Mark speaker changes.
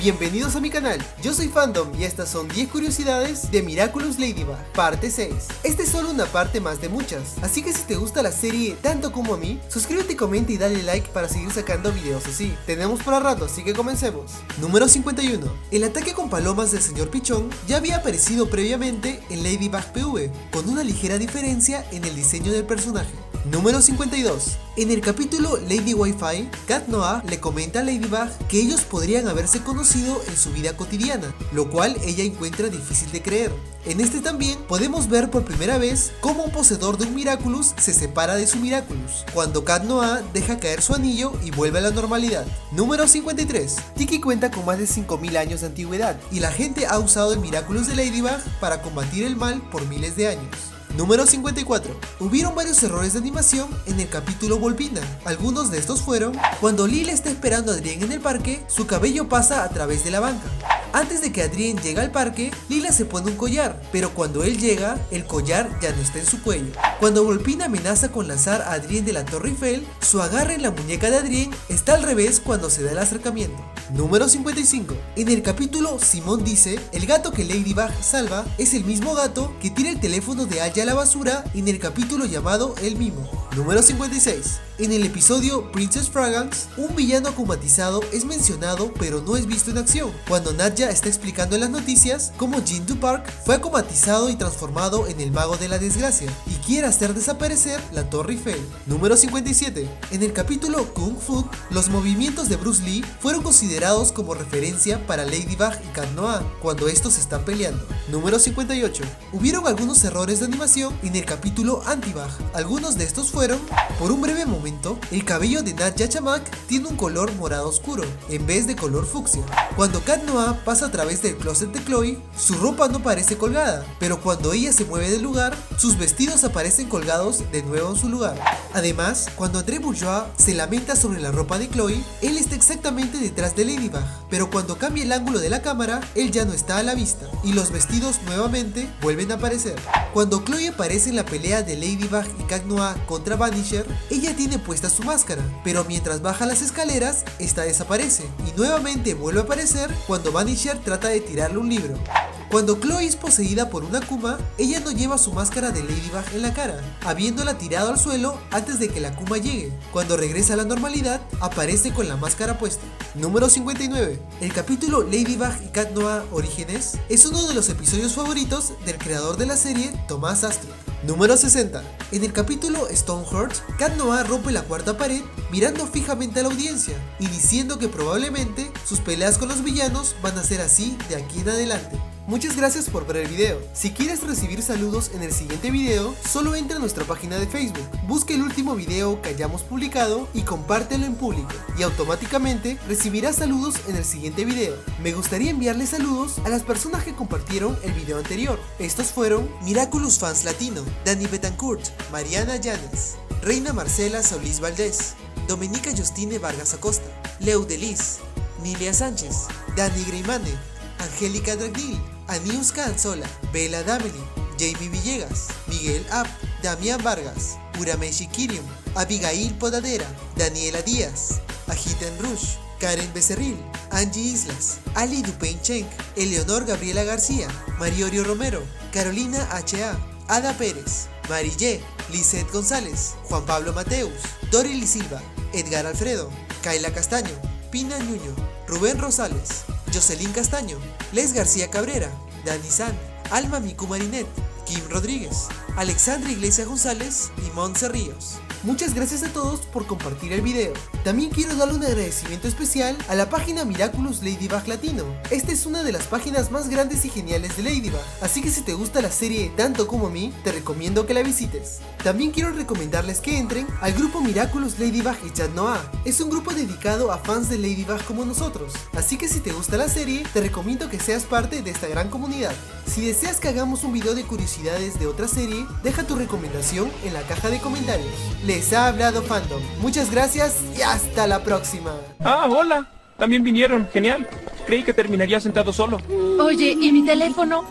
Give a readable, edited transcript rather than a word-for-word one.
Speaker 1: Bienvenidos a mi canal, yo soy Fandom y estas son 10 curiosidades de Miraculous Ladybug, parte 6. Esta es solo una parte más de muchas, así que si te gusta la serie tanto como a mí, suscríbete, comenta y dale like para seguir sacando videos así. Tenemos para rato, así que comencemos. Número 51. El ataque con palomas del señor Pichón ya había aparecido previamente en Ladybug PV, con una ligera diferencia en el diseño del personaje. Número 52. En el capítulo Lady Wi-Fi, Cat Noir le comenta a Ladybug que ellos podrían haberse conocido en su vida cotidiana, lo cual ella encuentra difícil de creer. En este también podemos ver por primera vez cómo un poseedor de un Miraculous se separa de su Miraculous, cuando Cat Noir deja caer su anillo y vuelve a la normalidad. Número 53. Tiki cuenta con más de 5000 años de antigüedad y la gente ha usado el Miraculous de Ladybug para combatir el mal por miles de años. Número 54. Hubieron varios errores de animación en el capítulo Volpina. Algunos de estos fueron: cuando Lila está esperando a Adrien en el parque, su cabello pasa a través de la banca. Antes de que Adrien llegue al parque, Lila se pone un collar, pero cuando él llega, el collar ya no está en su cuello. Cuando Volpina amenaza con lanzar a Adrien de la Torre Eiffel, su agarre en la muñeca de Adrien está al revés cuando se da el acercamiento. Número 55. En el capítulo Simón dice, el gato que Ladybug salva es el mismo gato que tira el teléfono de Aya a la basura en el capítulo llamado El Mimo. Número 56. En el episodio Princess Fragrance, un villano acumatizado es mencionado pero no es visto en acción, cuando Nadja está explicando en las noticias cómo Jin Du Park fue acumatizado y transformado en el mago de la desgracia y quiere hacer desaparecer la Torre Eiffel. Número 57. En el capítulo Kung Fu, los movimientos de Bruce Lee fueron considerados como referencia para Ladybug y Cat Noir cuando estos están peleando. Número 58. Hubieron algunos errores de animación en el capítulo Antibug. Algunos de estos fueron: por un breve momento, el cabello de Nadja Chamak tiene un color morado oscuro, en vez de color fucsia. Cuando Cat Noir pasa a través del closet de Chloe, su ropa no parece colgada, pero cuando ella se mueve del lugar, sus vestidos aparecen colgados de nuevo en su lugar. Además, cuando André Bourgeois se lamenta sobre la ropa de Chloe, él está exactamente detrás de Ladybug, pero cuando cambia el ángulo de la cámara, él ya no está a la vista, y los vestidos nuevamente vuelven a aparecer. Cuando Chloe aparece en la pelea de Ladybug y Cat Noir contra Vanisher, ella tiene puesta su máscara, pero mientras baja las escaleras, esta desaparece, y nuevamente vuelve a aparecer cuando Vanisher trata de tirarle un libro. Cuando Chloe es poseída por una Akuma, ella no lleva su máscara de Ladybug en la cara, habiéndola tirado al suelo antes de que la Akuma llegue. Cuando regresa a la normalidad, aparece con la máscara puesta. Número 59. El capítulo Ladybug y Cat Noir Orígenes es uno de los episodios favoritos del creador de la serie, Thomas Astruc. Número 60. En el capítulo Stoneheart, Cat Noir rompe la cuarta pared mirando fijamente a la audiencia y diciendo que probablemente sus peleas con los villanos van a ser así de aquí en adelante. Muchas gracias por ver el video. Si quieres recibir saludos en el siguiente video, solo entra a nuestra página de Facebook, busca el último video que hayamos publicado y compártelo en público, y automáticamente recibirás saludos en el siguiente video. Me gustaría enviarles saludos a las personas que compartieron el video anterior. Estos fueron Miraculous Fans Latino, Dani Betancourt, Mariana Llanes, Reina Marcela Solís Valdés, Dominica Justine Vargas Acosta, Leu Delis, Nilia Sánchez, Dani Greimane, Angélica Dragdil, Aniuska Anzola, Bella Dameli, Jamie Villegas, Miguel App, Damián Vargas, Urameshi Kirium, Abigail Podadera, Daniela Díaz, Ajiten Rush, Karen Becerril, Angie Islas, Ali Dupain Cheng, Eleonor Gabriela García, Mariorio Romero, Carolina H.A., Ada Pérez, Marille, Lizeth González, Juan Pablo Mateus, Dorily Silva, Edgar Alfredo, Kayla Castaño, Pina Ñuño, Rubén Rosales, Jocelyn Castaño, Les García Cabrera, Dani San, Alma Miku Marinet, Kim Rodríguez, Alexandra Iglesias González y Montse Ríos. Muchas gracias a todos por compartir el video. También quiero darle un agradecimiento especial a la página Miraculous Ladybug Latino. Esta es una de las páginas más grandes y geniales de Ladybug, así que si te gusta la serie tanto como a mí, te recomiendo que la visites. También quiero recomendarles que entren al grupo Miraculous Ladybug y Cat Noir. Es un grupo dedicado a fans de Ladybug como nosotros, así que si te gusta la serie, te recomiendo que seas parte de esta gran comunidad. Si deseas que hagamos un video de curiosidades de otra serie, deja tu recomendación en la caja de comentarios. Les ha hablado Fandom. Muchas gracias y hasta la próxima.
Speaker 2: Ah, hola. También vinieron. Genial. Creí que terminaría sentado solo.
Speaker 3: Oye, ¿y mi teléfono?